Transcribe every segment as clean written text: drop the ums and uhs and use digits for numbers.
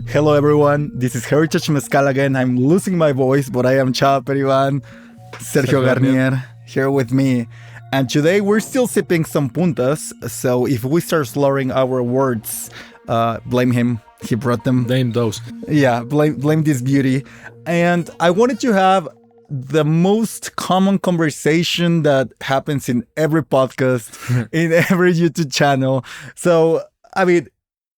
Hello everyone, this is Heritage Mezcal again. I'm losing my voice, but I am Chava, Peribán, Sergio Garnier here with me. And today we're still sipping some puntas, so if we start slurring our words, blame him. He brought them. Blame those. Yeah, blame this beauty. And I wanted to have the most common conversation that happens in every podcast, in every YouTube channel. So, I mean,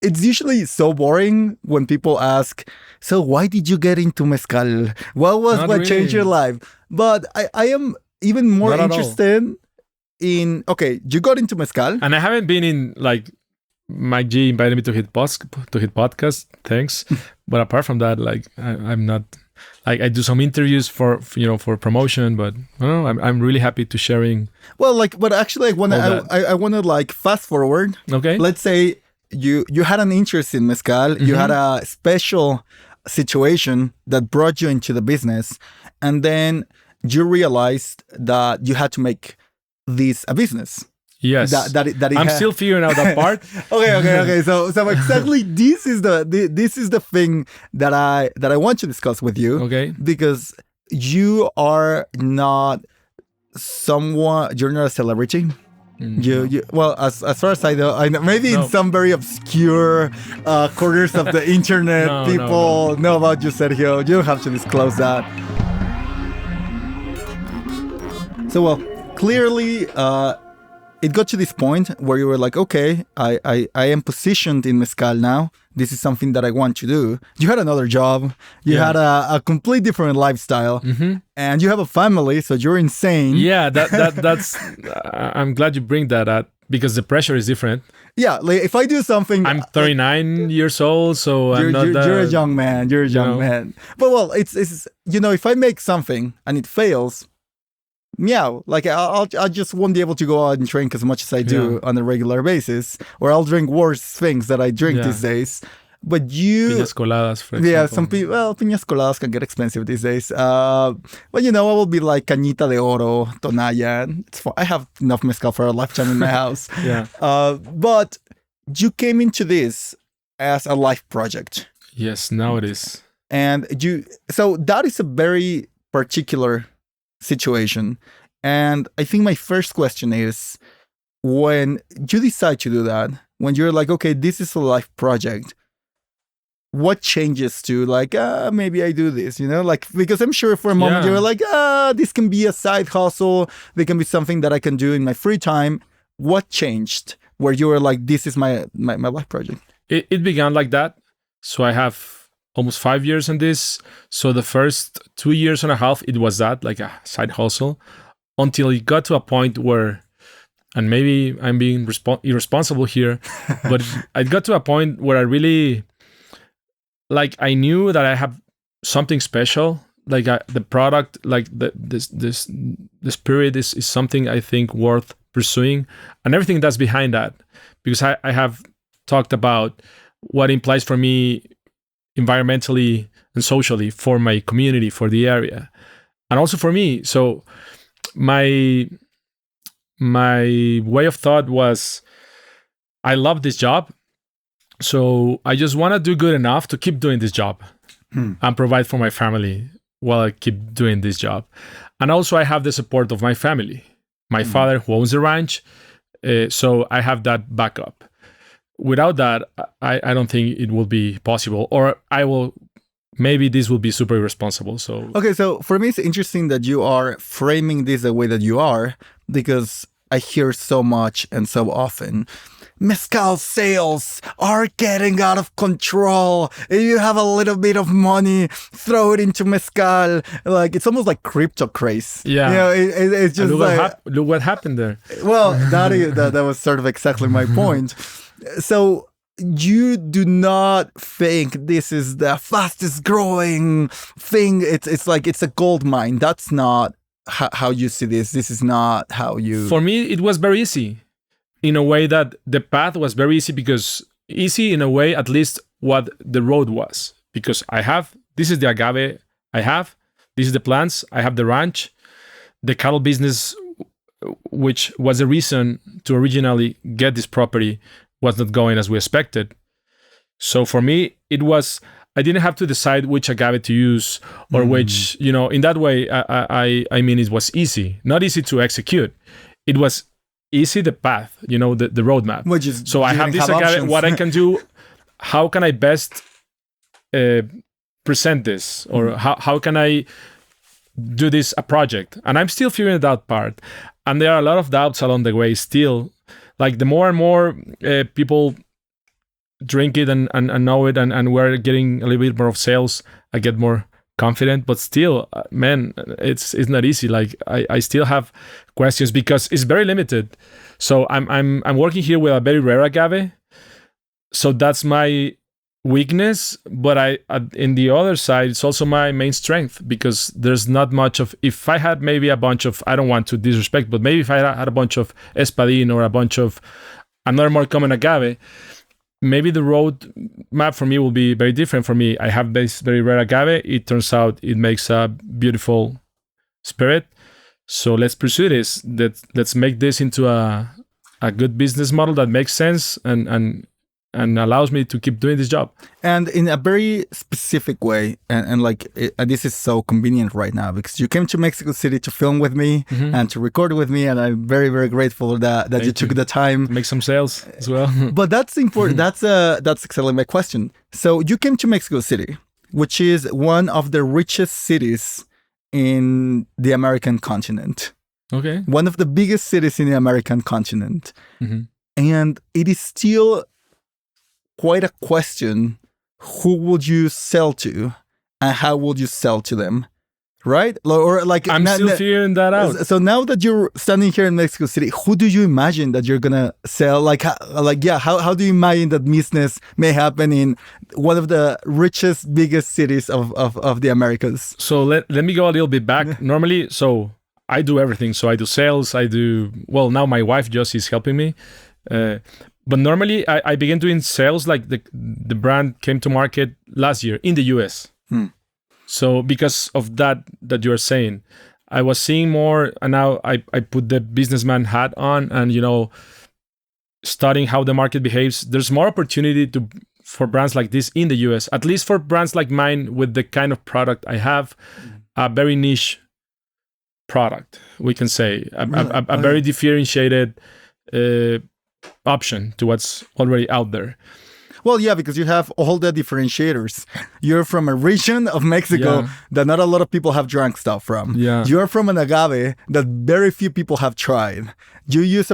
it's usually so boring when people ask, so why did you get into mezcal? What changed your life? But I am even more interested in, okay, you got into mezcal. And I haven't been in, like, Mike G invited me to hit podcast. Thanks. But apart from that, like, I'm not, like, I do some interviews for promotion, but I don't know, I'm really happy to sharing. Well, like, but actually I want to like fast forward. Okay. Let's say you had an interest in mezcal, you had a special situation that brought you into the business, and then you realized that you had to make this a business. Yes, I'm still figuring out that part. Okay. So exactly this is the thing that I want to discuss with you. Okay, because you are not someone. You're not a celebrity. You well, as far as I know maybe in some very obscure corners of the internet, people know about you, Sergio. You don't have to disclose that. So, well, clearly, it got to this point where you were like, okay, I am positioned in mezcal now. This is something that I want to do. You had another job. You had a completely different lifestyle. And you have a family, so you're insane. Yeah, that's... I'm glad you bring that up because the pressure is different. Yeah, like if I do something... I'm 39 years old, so I'm not that... You're a young man. You're a young man. But well, it's if I make something and it fails... Meow, like I just won't be able to go out and drink as much as I do on a regular basis, or I'll drink worse things that I drink these days. But you, piñas coladas, for example. some people, well, piñas coladas can get expensive these days. But I will be like cañita de oro, tonalla. It's fun. I have enough mezcal for a lifetime in my house. But you came into this as a life project. Yes, now it is. And so that is a very particular situation. And I think my first question is, when you decide to do that, when you're like, okay, this is a life project, what changes to like, maybe I do this, like, because I'm sure for a moment you were like, this can be a side hustle. They can be something that I can do in my free time. What changed where you were like, this is my life project? It began like that. So I have almost 5 years in this. So the first 2 years and a half, it was that, like a side hustle, until it got to a point where, and maybe I'm being irresponsible here, but it got to a point where I really, like, I knew that I have something special, like the product, like the spirit is something I think worth pursuing, and everything that's behind that, because I have talked about what it implies for me environmentally and socially, for my community, for the area, and also for me. So my way of thought was, I love this job, so I just want to do good enough to keep doing this job and provide for my family while I keep doing this job. And also I have the support of my family, my father who owns the ranch, so I have that backup. Without that, I don't think it will be possible, or maybe this will be super irresponsible. So okay, so for me, it's interesting that you are framing this the way that you are, because I hear so much and so often, mezcal sales are getting out of control. If you have a little bit of money, throw it into mezcal. Like, it's almost like crypto craze. Yeah, it's just look what happened there. Well, that was sort of exactly my point. So you do not think this is the fastest growing thing. It's like it's a gold mine. That's not how you see this. This is not how you... For me, it was very easy. In a way that the path was very easy, because easy in a way, at least what the road was. Because this is the agave this is the plants, I have the ranch, the cattle business, which was the reason to originally get this property, was not going as we expected. So for me, I didn't have to decide which agave to use or which, in that way, I mean, it was easy. Not easy to execute. It was easy, the path, the roadmap. So I have this agave, options. what I can do, how can I best present this? Or how can I do this a project? And I'm still figuring that part. And there are a lot of doubts along the way still. Like the more and more people drink it and know it, and we're getting a little bit more of sales, I get more confident. But still, man, it's not easy. Like I still have questions because it's very limited. So I'm working here with a very rare agave. So that's my weakness, but in the other side, it's also my main strength, because there's not much of, if I had maybe a bunch of, I don't want to disrespect, but maybe if I had a bunch of Espadin or a bunch of another more common agave, maybe the road map for me will be very different. For me, I have this very rare agave. It turns out it makes a beautiful spirit. So let's pursue this. Let's make this into a good business model that makes sense and allows me to keep doing this job. And in a very specific way, and this is so convenient right now, because you came to Mexico City to film with me and to record with me, and I'm very, very grateful that you took the time. Make some sales as well. But that's important. That's exactly my question. So you came to Mexico City, which is one of the richest cities in the American continent. Okay. One of the biggest cities in the American continent. And it is still quite a question: who would you sell to and how would you sell to them, right? Or like, I'm still figuring that out. So now that you're standing here in Mexico City, who do you imagine that you're gonna sell? How do you imagine that business may happen in one of the richest, biggest cities of the Americas? So let me go a little bit back. Normally, so I do everything. So I do sales, now my wife just is helping me. But normally, I began doing sales, like the brand came to market last year in the US. So because of that you are saying, I was seeing more, and now I put the businessman hat on, and studying how the market behaves. There's more opportunity for brands like this in the US, at least for brands like mine with the kind of product I have, a very niche product, we can say, a very differentiated option to what's already out there. Well, yeah, because you have all the differentiators. You're from a region of Mexico that not a lot of people have drank stuff from. Yeah. You're from an agave that very few people have tried. You use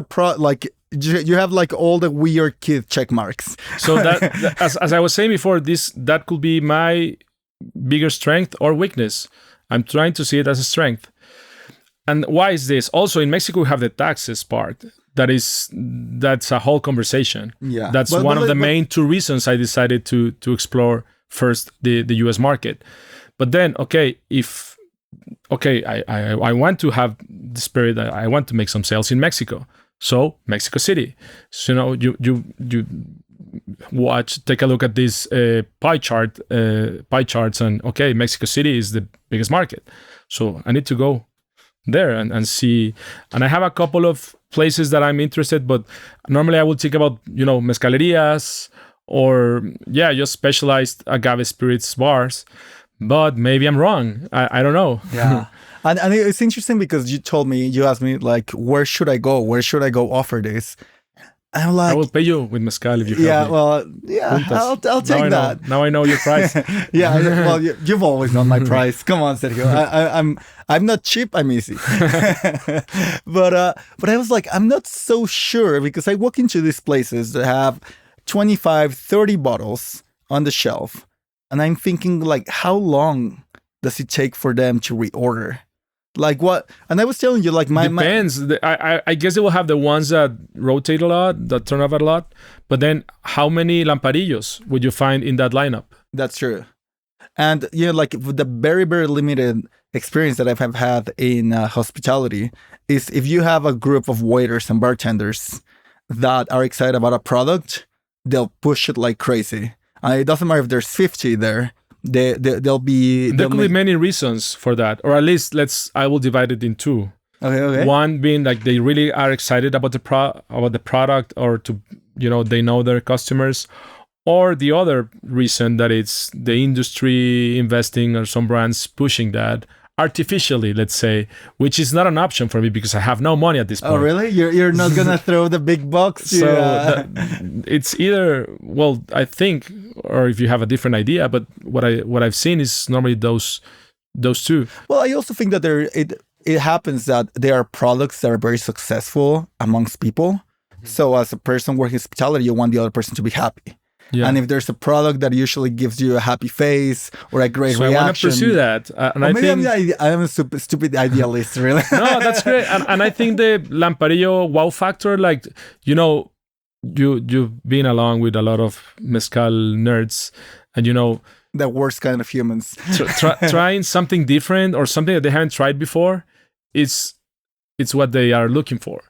you have like all the weird kid check marks. So that as I was saying before, that could be my bigger strength or weakness. I'm trying to see it as a strength. And why is this? Also, in Mexico, we have the taxes part. That's a whole conversation. Yeah, that's one of the main two reasons I decided to explore first the US market. But then, I want to have the spirit. I want to make some sales in Mexico. So Mexico City. So you take a look at this pie charts, and Mexico City is the biggest market. So I need to go there and see. And I have a couple of places that I'm interested, but normally I would think about, mezcalerias or just specialized agave spirits bars. But maybe I'm wrong. I don't know. Yeah. And it's interesting because you asked me, like, where should I go? Where should I go offer this? I'm like, I will pay you with mezcal if you help me. I'll take that. Now I know your price. Well, you've always known my price. Come on, Sergio. I'm not cheap. I'm easy. But I was like, I'm not so sure, because I walk into these places that have 25, 30 bottles on the shelf, and I'm thinking, like, how long does it take for them to reorder? Like what? And I was telling you, like, depends. I guess they will have the ones that rotate a lot, that turn over a lot. But then, how many lamparillos would you find in that lineup? That's true. And like the very, very limited experience that I've had in hospitality is, if you have a group of waiters and bartenders that are excited about a product, they'll push it like crazy. It doesn't matter if there's 50 there. There'll be many reasons for that, or at least I will divide it in two. Okay. One being like they really are excited about the product, or to they know their customers, or the other reason that it's the industry investing or some brands pushing that artificially, let's say, which is not an option for me because I have no money at this point. Oh, really? You're not gonna throw the big bucks? So it's either, well, I think, or if you have a different idea, but what I've seen is normally those two. Well, I also think that it happens that there are products that are very successful amongst people. So as a person working hospitality, you want the other person to be happy. Yeah. And if there's a product that usually gives you a happy face or a great reaction, I want to pursue that. And I think I'm a stupid idealist, really. No, that's great. And I think the Lamparillo wow factor, like, you've been along with a lot of mezcal nerds, and the worst kind of humans. Trying something different or something that they haven't tried before, it's what they are looking for.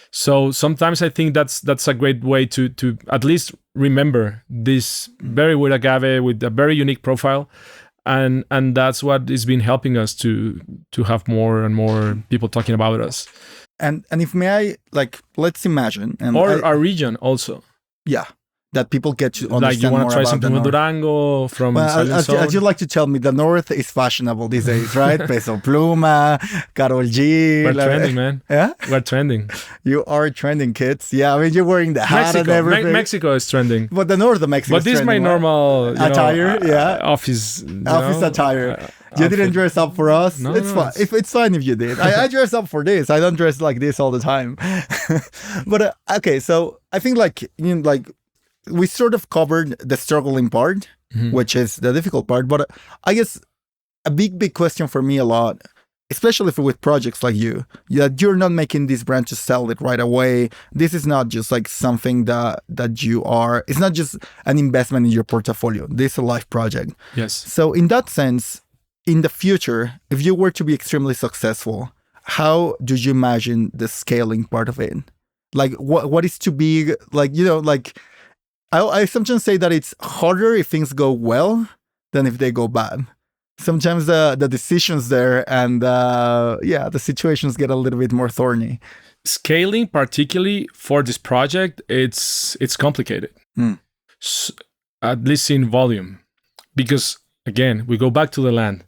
So sometimes I think that's a great way to at least remember this very weird agave with a very unique profile, and that's what has been helping us to have more and more people talking about us. And if let's imagine, our region also. Yeah. That people get to understand like you want more to try about something with Durango from as you like to tell me, the North is fashionable these days, right? Peso Pluma, Karol G. We're trending, man. Yeah? We're trending. You are trending, kids. Yeah, I mean, you're wearing the hat and everything. Mexico is trending. But the North of Mexico is trending. But this is my normal attire, office attire. You didn't dress up for us. No, it's fine. It's fine if you did. I dress up for this. I don't dress like this all the time. But okay, so I think we sort of covered the struggling part, which is the difficult part. But I guess a big question for me a lot, especially with projects like you, that you're not making this brand to sell it right away. This is not just like something that you are. It's not just an investment in your portfolio. This is a life project. Yes. So in that sense, in the future, if you were to be extremely successful, how do you imagine the scaling part of it? Like what is too big? I sometimes say that it's harder if things go well than if they go bad. Sometimes the decisions there and the situations get a little bit more thorny. Scaling, particularly for this project, it's complicated. So, at least in volume, because again, we go back to the land.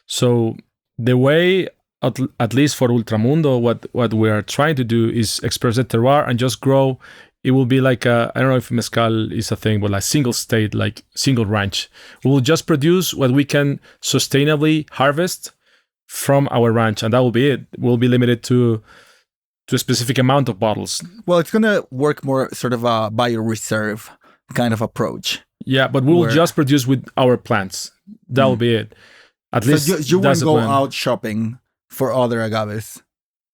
So the way, at least for Ultramundo, what we are trying to do is express the terroir and just grow. It will be like I don't know if mezcal is a thing, but like single state, like single ranch. We will just produce what we can sustainably harvest from our ranch, and that will be it. We'll be limited to a specific amount of bottles. Well, it's gonna work more sort of a bioreserve kind of approach. Yeah, but we will just produce with our plants. That will be it. At least you won't go out shopping for other agaves.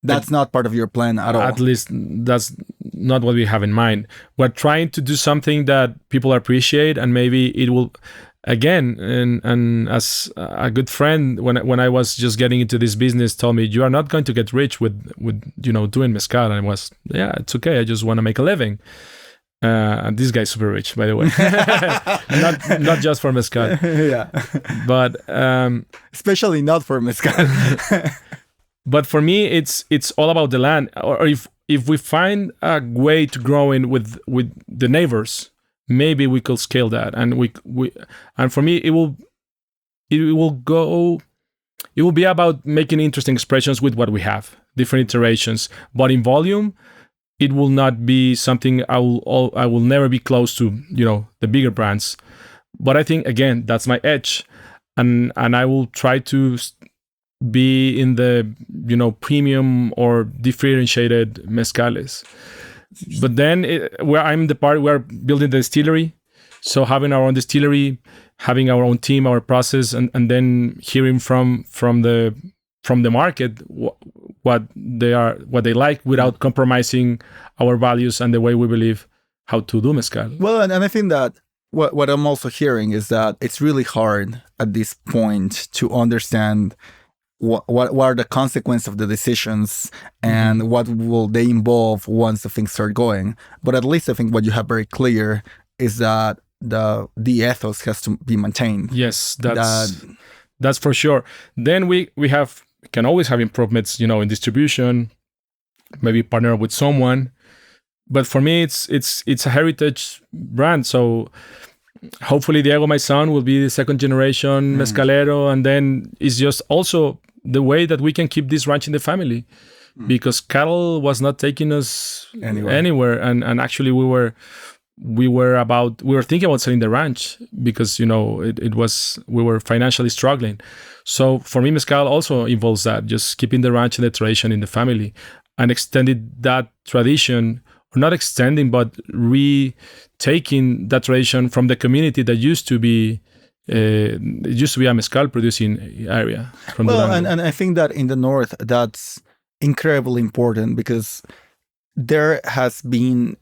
That's not part of your plan at all. At least that's not what we have in mind. We're trying to do something that people appreciate, and maybe it will, again, and as a good friend, when I was just getting into this business, told me, you are not going to get rich with doing mezcal. And I was, it's okay. I just want to make a living. And this guy's super rich, by the way. not just for mezcal. Yeah. But especially not for mezcal. But for me, it's all about the land. Or if we find a way to grow in with the neighbors, maybe we could scale that. And and for me, it will be about making interesting expressions with what we have, different iterations. But in volume, it will not be something I will never be close to, the bigger brands. But I think, again, that's my edge, and I will try to be in the premium or differentiated mezcales. But then we're building the distillery, so having our own distillery, having our own team, our process, and then hearing from the market what they like without compromising our values and the way we believe how to do mezcal. Well, and I think that what I'm also hearing is that it's really hard at this point to understand what are the consequences of the decisions and what will they involve once the things start going. But at least I think what you have very clear is that the ethos has to be maintained. Yes, that's for sure. Then we can always have improvements, in distribution, maybe partner with someone. but for me, it's a heritage brand. So hopefully Diego, my son, will be the second generation mezcalero, and then it's just also the way that we can keep this ranch in the family, because cattle was not taking us anywhere. And actually we were thinking about selling the ranch because we were financially struggling. So for me, mezcal also involves that, just keeping the ranch and the tradition in the family, and extended that tradition, or not extending, but retaking that tradition from the community that used to be a mezcal producing area. And I think that in the north, that's incredibly important, because there has been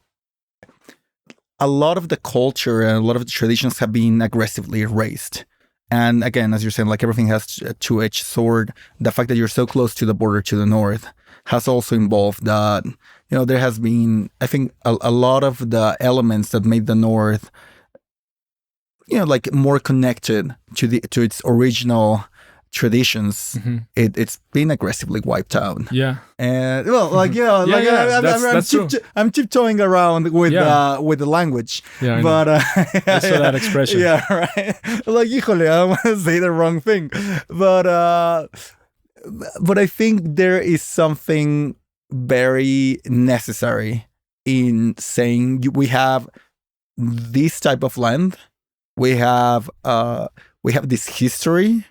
a lot of the culture and a lot of the traditions have been aggressively erased. And again, as you're saying, like everything has a two-edged sword. The fact that you're so close to the border to the north has also involved that, there has been, I think, a lot of the elements that made the north, like more connected to its original traditions. It's been aggressively wiped out. Yeah. And I'm tiptoeing around with the language. Yeah, but I saw that expression. Yeah, right. Like, híjole, I don't want to say the wrong thing. But I think there is something very necessary in saying we have this type of land. We have this history.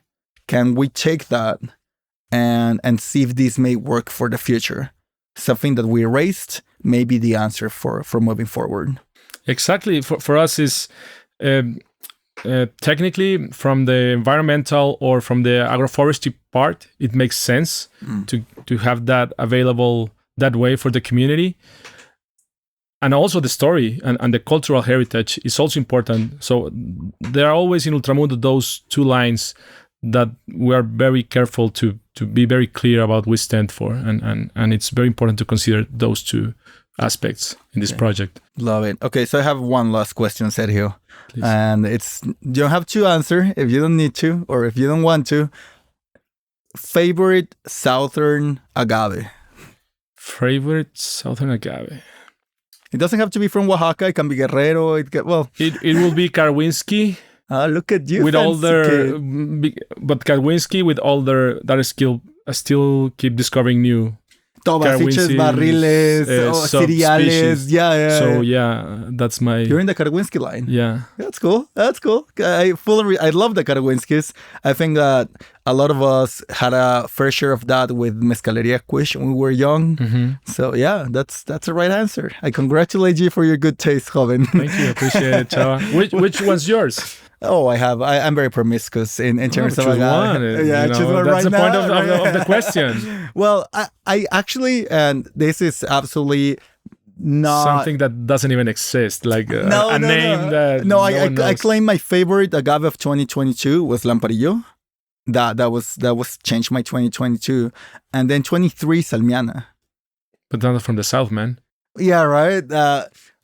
Can we take that and see if this may work for the future? Something that we erased may be the answer for moving forward. Exactly. For us is technically, from the environmental or from the agroforestry part, it makes sense to have that available that way for the community. And also the story and the cultural heritage is also important. So there are always in Ultramundo those two lines that we are very careful to be very clear about we stand for. And it's very important to consider those two aspects in this project. Love it. Okay, so I have one last question, Sergio. Please. And you don't have to answer if you don't need to, or if you don't want to. Favorite Southern agave? Favorite Southern agave? It doesn't have to be from Oaxaca. It can be Guerrero. It will be Karwinski. Look at you, with all their, but Karwinski with all their that skill, still keep discovering new Tobaciches, barriles, cereales. Yeah. So that's my. You're in the Karwinski line. Yeah, that's cool. I love the Karwinskis. I think that a lot of us had a fair share of that with Mezcaleria Quiche when we were young. So yeah, that's the right answer. I congratulate you for your good taste, joven. Thank you, appreciate it, Chava. Which one's yours? Oh, I'm very promiscuous in terms of choose one. Choose one that's right the now. Point of the question. Well, I actually, and this is absolutely not something that doesn't even exist, like a name that I claim my favorite agave of 2022 was Lamparillo. That was changed my 2022, and then 23 Salmiana. But not from the south, man. Yeah, right.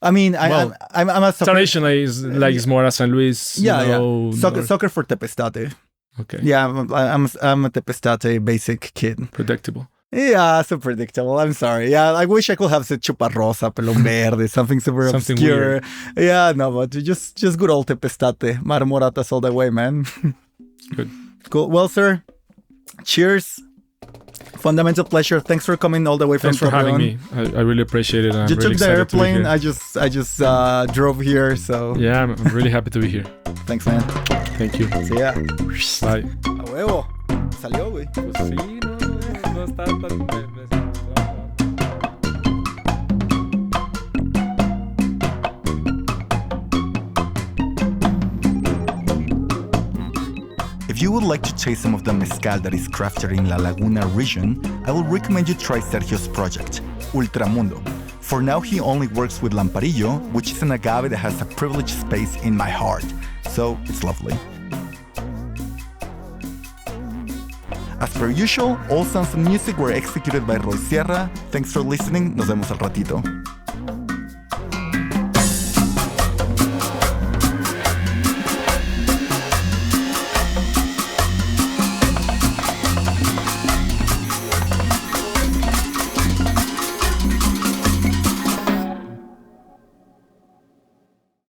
I mean, I'm a sucker. Traditionally, it's more a San Luis. Yeah. Soccer for Tepestate. Okay. Yeah, I'm a Tepestate basic kid. Predictable. Yeah, so predictable. I'm sorry. Yeah, I wish I could have said Chuparrosa, Pelón Verde, something super obscure. Weird. Yeah, no, but just good old Tepestate. Marmoratas all the way, man. Good. Cool. Well, sir, cheers. Fundamental pleasure. Thanks for coming all the way from Thanks for having me. I really appreciate it. You took the airplane. I just drove here, so yeah, I'm really happy to be here. Thanks, man. Thank you. See ya. Bye. A huevo. Salió, güey. Pues sí, no está tan... If you would like to taste some of the mezcal that is crafted in La Laguna region, I will recommend you try Sergio's project, Ultramundo. For now, he only works with Lamparillo, which is an agave that has a privileged space in my heart, so it's lovely. As per usual, all sounds and music were executed by Roy Sierra. Thanks for listening. Nos vemos al ratito.